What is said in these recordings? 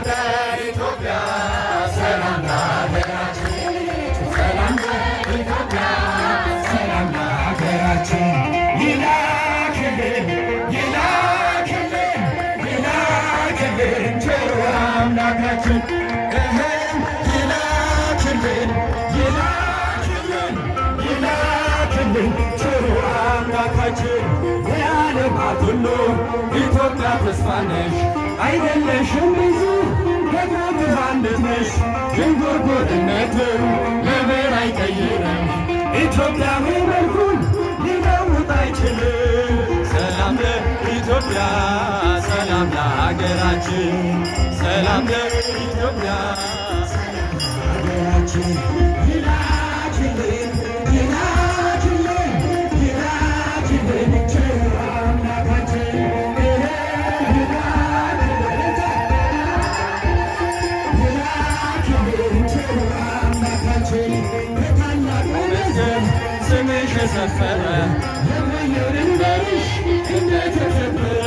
ለኢትዮጵያ ሰላም ለሀገራችን ሰላም ለኢትዮጵያ ሰላም ለሀገራችን ይላክልን ይላክልን ይላክልን ቸሩ አምላካችን ይላክልን ይላክልን ይላክልን ቸሩ አምላካችን የዓለማት ሁሉ ኢትዮጵያ ተስፋ ነሽ አይደለሽም ብዙ ደግሞ ብዙነት ነሽ ዥንጉርጉርነትም ለብር አይቀይርም ኢትዮጵያዊ መልኩን ሊለውጥ አይችልም። ሰላም ለኢትዮጵያ ሰላም ለሀገራችን ሰላም ለኢትዮጵያ ሰላም ለሀገራችን ይላክልን ይላክልን ይላክልን ቸሩ አምላካችን ስምሽ የሰፈረ የማየርንበርሽ እንደተከበረ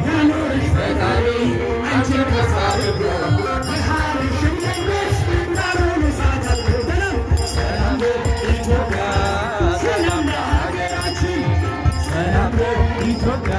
ያኖርሽ ፈጣሪ አንቺን ከፍ አድርጎ የሃርሽን መንገስ ዳሩን እሳት አድርጎ ሰላም ለኢትዮጵያ ሰላም ለሀገራችን ሰላም ለኢትዮጵያ